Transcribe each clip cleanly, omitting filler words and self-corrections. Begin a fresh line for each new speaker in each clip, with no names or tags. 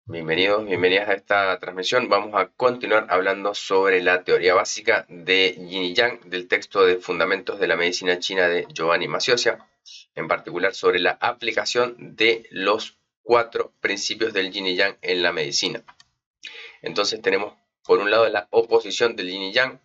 Bienvenidos, bienvenidas a esta transmisión. Vamos a continuar hablando sobre la teoría básica de Yin y Yang del texto de Fundamentos de la Medicina China de Giovanni Masiocia, en particular sobre la aplicación de los 4 principios del Yin y Yang en la medicina. Entonces tenemos por un lado la oposición del Yin y Yang.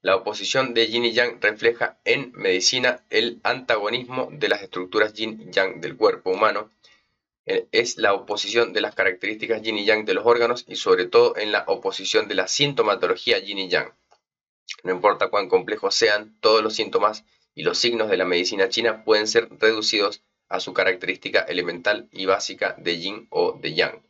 La oposición de Yin y Yang refleja en medicina el antagonismo de las estructuras Yin y Yang del cuerpo humano. Es la oposición de las características yin y yang de los órganos y sobre todo en la oposición de la sintomatología yin y yang. No importa cuán complejos sean, todos los síntomas y los signos de la medicina china pueden ser reducidos a su característica elemental y básica de yin o de yang.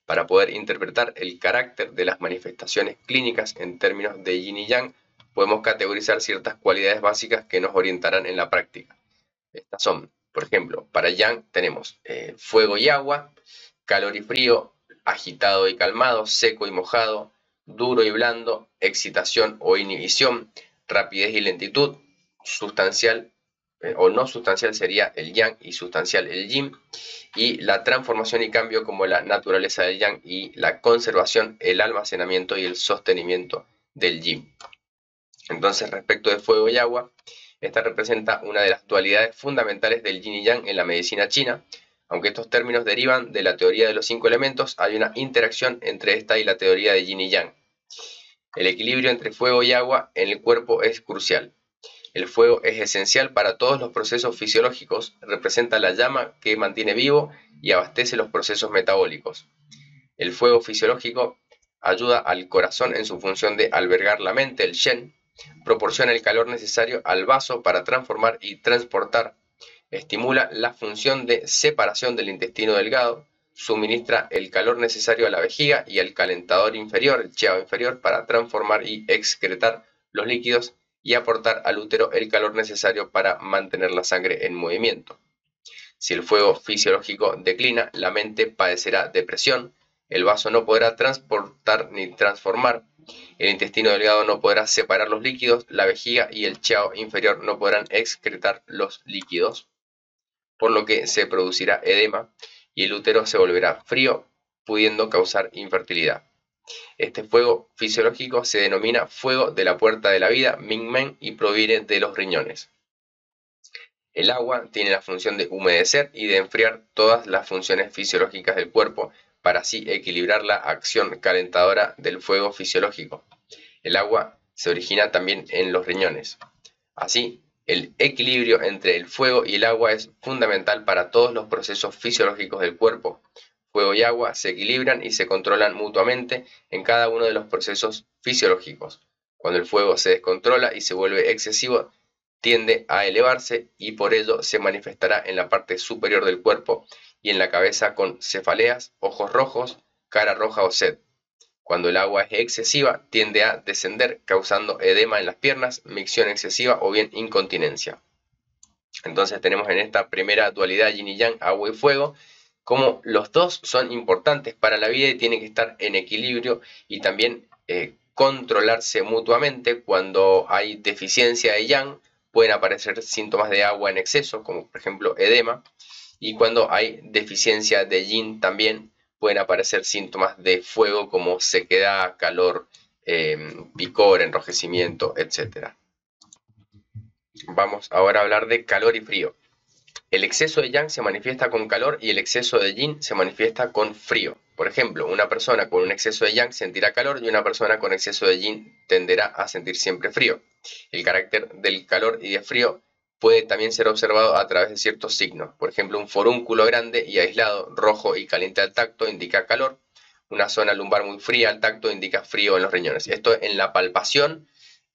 Para poder interpretar el carácter de las manifestaciones clínicas en términos de yin y yang, podemos categorizar ciertas cualidades básicas que nos orientarán en la práctica. Estas son, por ejemplo, para Yang tenemos fuego y agua, calor y frío, agitado y calmado, seco y mojado, duro y blando, excitación o inhibición, rapidez y lentitud, sustancial o no sustancial sería el Yang y sustancial el Yin, y la transformación y cambio como la naturaleza del Yang y la conservación, el almacenamiento y el sostenimiento del Yin. Entonces, respecto de fuego y agua, esta representa una de las dualidades fundamentales del yin y yang en la medicina china. Aunque estos términos derivan de la teoría de los 5 elementos, hay una interacción entre esta y la teoría de yin y yang. El equilibrio entre fuego y agua en el cuerpo es crucial. El fuego es esencial para todos los procesos fisiológicos, representa la llama que mantiene vivo y abastece los procesos metabólicos. El fuego fisiológico ayuda al corazón en su función de albergar la mente, el Shen, proporciona el calor necesario al vaso para transformar y transportar, estimula la función de separación del intestino delgado, suministra el calor necesario a la vejiga y al calentador inferior, el Qiao inferior, para transformar y excretar los líquidos y aportar al útero el calor necesario para mantener la sangre en movimiento. Si el fuego fisiológico declina, la mente padecerá depresión, el vaso no podrá transportar ni transformar, el intestino delgado no podrá separar los líquidos, la vejiga y el Qiao inferior no podrán excretar los líquidos, por lo que se producirá edema y el útero se volverá frío, pudiendo causar infertilidad. Este fuego fisiológico se denomina fuego de la puerta de la vida, Mingmen, y proviene de los riñones. El agua tiene la función de humedecer y de enfriar todas las funciones fisiológicas del cuerpo, para así equilibrar la acción calentadora del fuego fisiológico. El agua se origina también en los riñones. Así, el equilibrio entre el fuego y el agua es fundamental para todos los procesos fisiológicos del cuerpo. Fuego y agua se equilibran y se controlan mutuamente en cada uno de los procesos fisiológicos. Cuando el fuego se descontrola y se vuelve excesivo, tiende a elevarse y por ello se manifestará en la parte superior del cuerpo y en la cabeza con cefaleas, ojos rojos, cara roja o sed. Cuando el agua es excesiva, tiende a descender, causando edema en las piernas, micción excesiva o bien incontinencia. Entonces tenemos en esta primera dualidad yin y yang, agua y fuego, como los dos son importantes para la vida y tienen que estar en equilibrio y también controlarse mutuamente. Cuando hay deficiencia de yang, pueden aparecer síntomas de agua en exceso, como por ejemplo edema, y cuando hay deficiencia de yin también pueden aparecer síntomas de fuego como sequedad, calor, picor, enrojecimiento, etc. Vamos ahora a hablar de calor y frío. El exceso de yang se manifiesta con calor y el exceso de yin se manifiesta con frío. Por ejemplo, una persona con un exceso de yang sentirá calor y una persona con exceso de yin tenderá a sentir siempre frío. El carácter del calor y de frío puede también ser observado a través de ciertos signos. Por ejemplo, un forúnculo grande y aislado, rojo y caliente al tacto, indica calor. Una zona lumbar muy fría al tacto indica frío en los riñones. Esto en la palpación,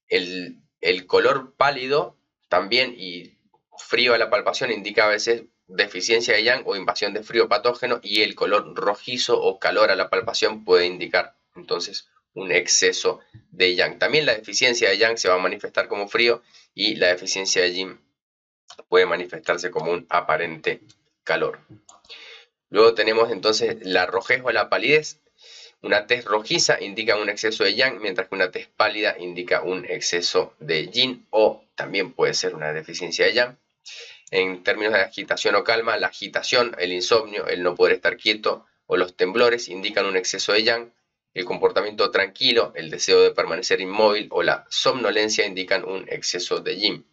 el color pálido también y frío a la palpación indica a veces deficiencia de yang o invasión de frío patógeno, y el color rojizo o calor a la palpación puede indicar entonces un exceso de yang. También la deficiencia de yang se va a manifestar como frío y la deficiencia de yin puede manifestarse como un aparente calor. Luego tenemos entonces la rojez o la palidez. Una tez rojiza indica un exceso de yang, mientras que una tez pálida indica un exceso de yin o también puede ser una deficiencia de yang. En términos de agitación o calma, la agitación, el insomnio, el no poder estar quieto o los temblores indican un exceso de yang. El comportamiento tranquilo, el deseo de permanecer inmóvil o la somnolencia indican un exceso de yin.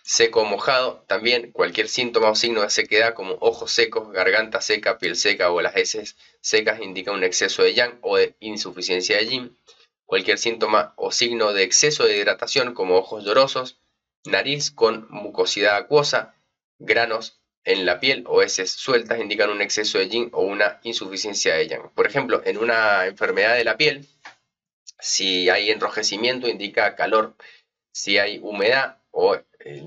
Seco o mojado, también cualquier síntoma o signo de sequedad como ojos secos, garganta seca, piel seca o las heces secas indica un exceso de yang o de insuficiencia de yin. Cualquier síntoma o signo de exceso de hidratación como ojos llorosos, nariz con mucosidad acuosa, granos en la piel o heces sueltas indican un exceso de yin o una insuficiencia de yang. Por ejemplo, en una enfermedad de la piel, si hay enrojecimiento indica calor, si hay humedad o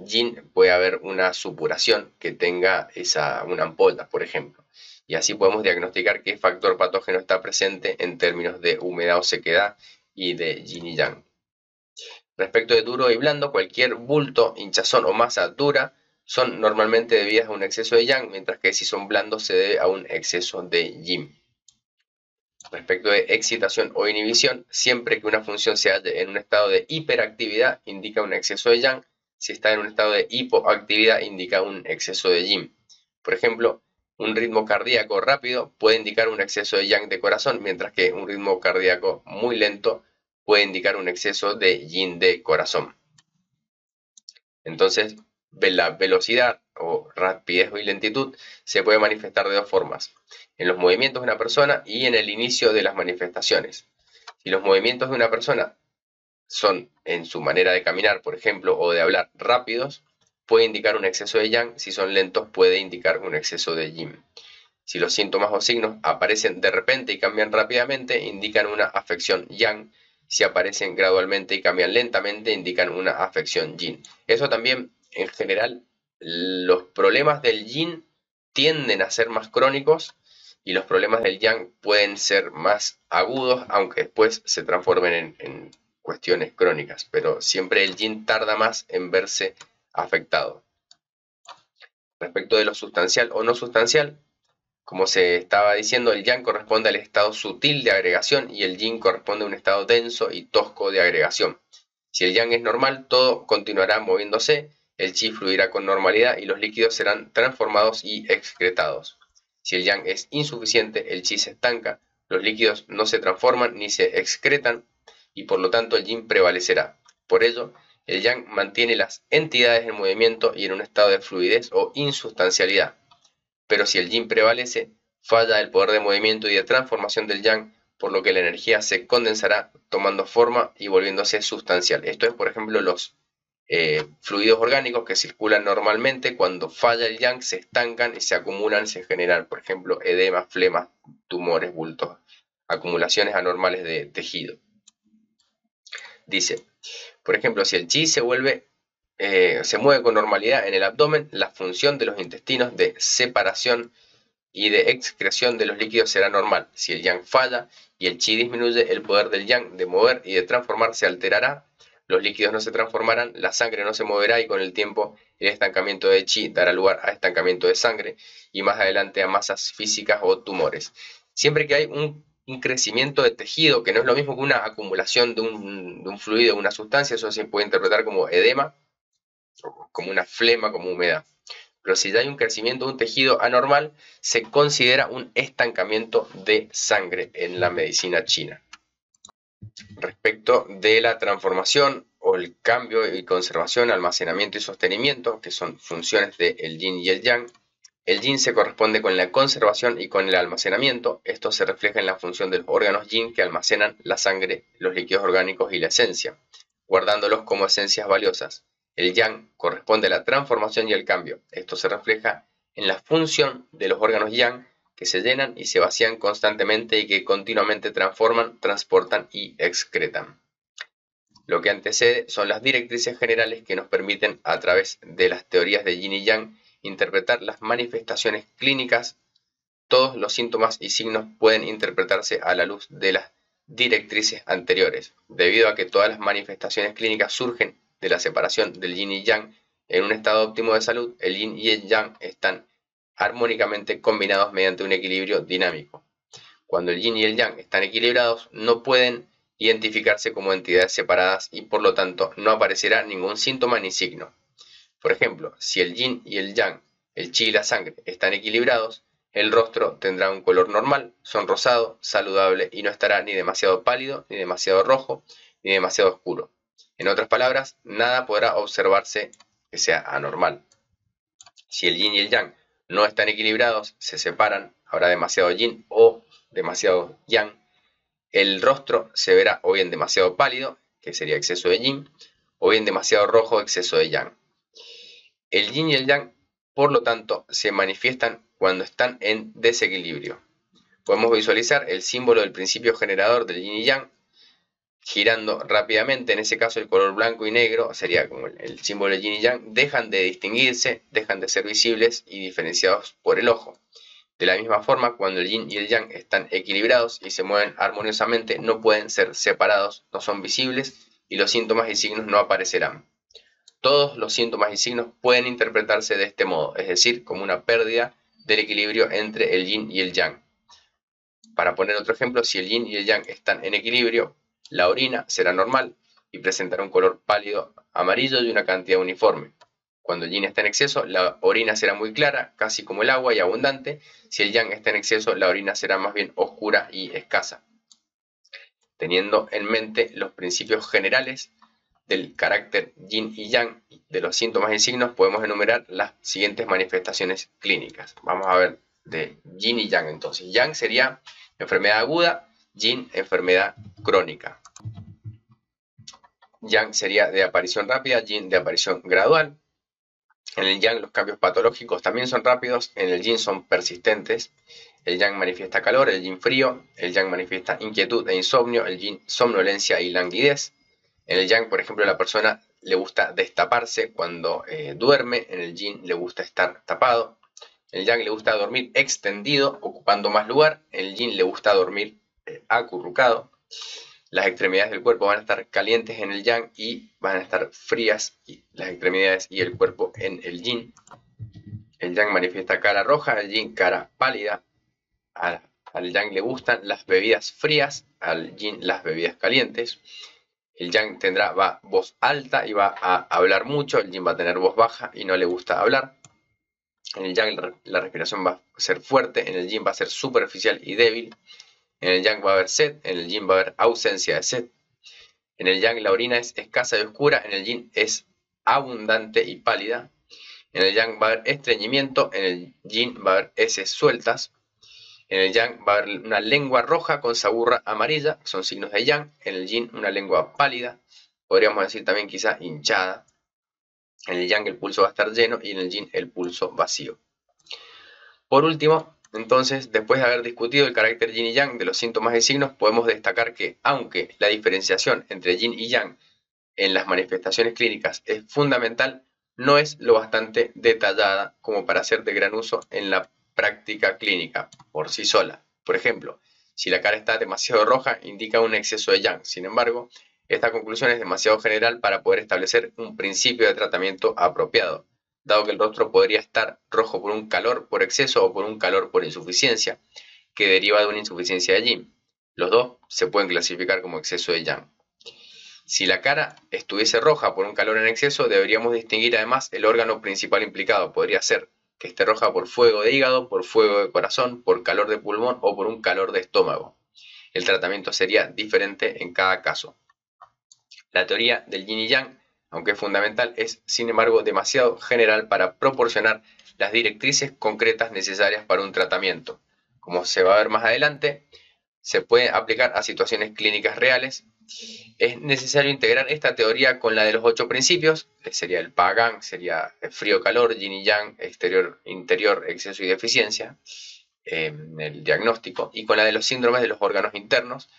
yin puede haber una supuración que tenga una ampolla, por ejemplo. Y así podemos diagnosticar qué factor patógeno está presente en términos de humedad o sequedad y de yin y yang. Respecto de duro y blando, cualquier bulto, hinchazón o masa dura son normalmente debidas a un exceso de yang, mientras que si son blandos se debe a un exceso de yin. Respecto de excitación o inhibición, siempre que una función se halle en un estado de hiperactividad indica un exceso de yang, si está en un estado de hipoactividad indica un exceso de yin. Por ejemplo, un ritmo cardíaco rápido puede indicar un exceso de yang de corazón, mientras que un ritmo cardíaco muy lento puede indicar un exceso de yin de corazón. Entonces, la velocidad o rapidez y lentitud se puede manifestar de dos formas: en los movimientos de una persona y en el inicio de las manifestaciones. Si los movimientos de una persona son en su manera de caminar, por ejemplo, o de hablar rápidos, puede indicar un exceso de yang. Si son lentos, puede indicar un exceso de yin. Si los síntomas o signos aparecen de repente y cambian rápidamente, indican una afección yang. Si aparecen gradualmente y cambian lentamente, indican una afección yin. Eso también, en general, los problemas del yin tienden a ser más crónicos y los problemas del yang pueden ser más agudos, aunque después se transformen en cuestiones crónicas. Pero siempre el yin tarda más en verse afectado. Respecto de lo sustancial o no sustancial, como se estaba diciendo, el yang corresponde al estado sutil de agregación y el yin corresponde a un estado denso y tosco de agregación. Si el yang es normal, todo continuará moviéndose, el chi fluirá con normalidad y los líquidos serán transformados y excretados. Si el yang es insuficiente, el chi se estanca, los líquidos no se transforman ni se excretan y por lo tanto el yin prevalecerá. Por ello, el yang mantiene las entidades en movimiento y en un estado de fluidez o insustancialidad. Pero si el yin prevalece, falla el poder de movimiento y de transformación del yang, por lo que la energía se condensará tomando forma y volviéndose sustancial. Esto es, por ejemplo, los fluidos orgánicos que circulan normalmente. Cuando falla el yang se estancan y se acumulan, se generan, por ejemplo, edemas, flemas, tumores, bultos, acumulaciones anormales de tejido. Dice, por ejemplo, si el chi se mueve con normalidad en el abdomen, la función de los intestinos de separación y de excreción de los líquidos será normal. Si el yang falla y el chi disminuye, el poder del yang de mover y de transformar se alterará, los líquidos no se transformarán, la sangre no se moverá y con el tiempo el estancamiento de chi dará lugar a estancamiento de sangre y más adelante a masas físicas o tumores. Siempre que hay un crecimiento de tejido, que no es lo mismo que una acumulación de un fluido, una sustancia, eso se puede interpretar como edema, como una flema, como humedad. Pero si ya hay un crecimiento de un tejido anormal, se considera un estancamiento de sangre en la medicina china. Respecto de la transformación o el cambio y conservación, almacenamiento y sostenimiento, que son funciones del yin y el yang, el yin se corresponde con la conservación y con el almacenamiento. Esto se refleja en la función de los órganos yin que almacenan la sangre, los líquidos orgánicos y la esencia, guardándolos como esencias valiosas. El yang corresponde a la transformación y el cambio. Esto se refleja en la función de los órganos yang que se llenan y se vacían constantemente y que continuamente transforman, transportan y excretan. Lo que antecede son las directrices generales que nos permiten, a través de las teorías de yin y yang, interpretar las manifestaciones clínicas. Todos los síntomas y signos pueden interpretarse a la luz de las directrices anteriores, debido a que todas las manifestaciones clínicas surgen de la separación del yin y yang. En un estado óptimo de salud, el yin y el yang están armónicamente combinados mediante un equilibrio dinámico. Cuando el yin y el yang están equilibrados, no pueden identificarse como entidades separadas y por lo tanto no aparecerá ningún síntoma ni signo. Por ejemplo, si el yin y el yang, el chi y la sangre, están equilibrados, el rostro tendrá un color normal, sonrosado, saludable y no estará ni demasiado pálido, ni demasiado rojo, ni demasiado oscuro. En otras palabras, nada podrá observarse que sea anormal. Si el yin y el yang no están equilibrados, se separan, habrá demasiado yin o demasiado yang. El rostro se verá o bien demasiado pálido, que sería exceso de yin, o bien demasiado rojo, exceso de yang. El yin y el yang, por lo tanto, se manifiestan cuando están en desequilibrio. Podemos visualizar el símbolo del principio generador del yin y yang girando rápidamente. En ese caso el color blanco y negro sería como el símbolo del yin y yang, dejan de distinguirse, dejan de ser visibles y diferenciados por el ojo. De la misma forma, cuando el yin y el yang están equilibrados y se mueven armoniosamente, no pueden ser separados, no son visibles y los síntomas y signos no aparecerán. Todos los síntomas y signos pueden interpretarse de este modo, es decir, como una pérdida del equilibrio entre el yin y el yang. Para poner otro ejemplo, si el yin y el yang están en equilibrio, la orina será normal y presentará un color pálido amarillo y una cantidad uniforme. Cuando el yin está en exceso, la orina será muy clara, casi como el agua y abundante. Si el yang está en exceso, la orina será más bien oscura y escasa. Teniendo en mente los principios generales del carácter yin y yang, de los síntomas y signos, podemos enumerar las siguientes manifestaciones clínicas. Vamos a ver de yin y yang entonces. Yang sería enfermedad aguda, yin enfermedad crónica. Yang sería de aparición rápida, yin de aparición gradual. En el yang los cambios patológicos también son rápidos, en el yin son persistentes. El yang manifiesta calor, el yin frío, el yang manifiesta inquietud e insomnio, el yin somnolencia y languidez. En el yang, por ejemplo, a la persona le gusta destaparse cuando duerme, en el yin le gusta estar tapado. En el yang le gusta dormir extendido, ocupando más lugar, en el yin le gusta dormir acurrucado. Las extremidades del cuerpo van a estar calientes en el yang y van a estar frías las extremidades y el cuerpo en el yin. El yang manifiesta cara roja, el yin cara pálida. Al yang le gustan las bebidas frías, al yin las bebidas calientes. El yang tendrá voz alta y va a hablar mucho, el yin va a tener voz baja y no le gusta hablar. En el yang la respiración va a ser fuerte, en el yin va a ser superficial y débil. En el yang va a haber sed, en el yin va a haber ausencia de sed. En el yang la orina es escasa y oscura, en el yin es abundante y pálida. En el yang va a haber estreñimiento, en el yin va a haber heces sueltas. En el yang va a haber una lengua roja con saburra amarilla, son signos de yang. En el yin una lengua pálida, podríamos decir también quizá hinchada. En el yang el pulso va a estar lleno y en el yin el pulso vacío. Por último, entonces, después de haber discutido el carácter yin y yang de los síntomas y signos, podemos destacar que, aunque la diferenciación entre yin y yang en las manifestaciones clínicas es fundamental, no es lo bastante detallada como para ser de gran uso en la práctica clínica por sí sola. Por ejemplo, si la cara está demasiado roja, indica un exceso de yang. Sin embargo, esta conclusión es demasiado general para poder establecer un principio de tratamiento apropiado, dado que el rostro podría estar rojo por un calor por exceso o por un calor por insuficiencia, que deriva de una insuficiencia de yin. Los dos se pueden clasificar como exceso de yang. Si la cara estuviese roja por un calor en exceso, deberíamos distinguir además el órgano principal implicado. Podría ser que esté roja por fuego de hígado, por fuego de corazón, por calor de pulmón o por un calor de estómago. El tratamiento sería diferente en cada caso. La teoría del yin y yang, aunque es fundamental, es sin embargo demasiado general para proporcionar las directrices concretas necesarias para un tratamiento. Como se va a ver más adelante, se puede aplicar a situaciones clínicas reales. Es necesario integrar esta teoría con la de los 8 principios, que sería el Pagang, sería frío-calor, yin y yang, exterior-interior, exceso y deficiencia, el diagnóstico, y con la de los síndromes de los órganos internos.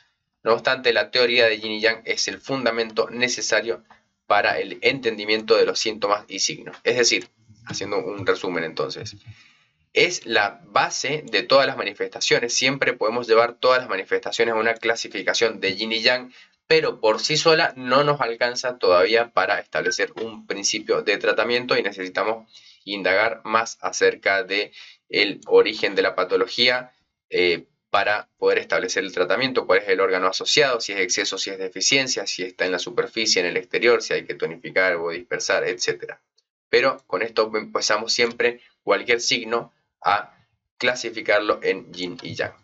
No obstante, la teoría de yin y yang es el fundamento necesario para el entendimiento de los síntomas y signos. Es decir, haciendo un resumen entonces, es la base de todas las manifestaciones. Siempre podemos llevar todas las manifestaciones a una clasificación de yin y yang, pero por sí sola no nos alcanza todavía para establecer un principio de tratamiento y necesitamos indagar más acerca del origen de la patología para poder establecer el tratamiento, cuál es el órgano asociado, si es exceso, si es deficiencia, si está en la superficie, en el exterior, si hay que tonificar o dispersar, etc. Pero con esto empezamos siempre cualquier signo a clasificarlo en yin y yang.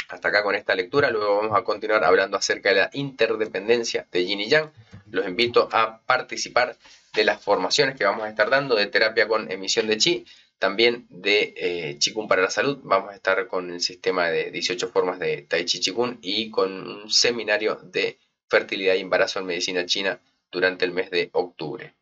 Hasta acá con esta lectura, luego vamos a continuar hablando acerca de la interdependencia de yin y yang. Los invito a participar de las formaciones que vamos a estar dando de terapia con emisión de chi, también de Qigong para la salud. Vamos a estar con el sistema de 18 formas de Tai Chi Qigong y con un seminario de fertilidad y embarazo en medicina china durante el mes de octubre.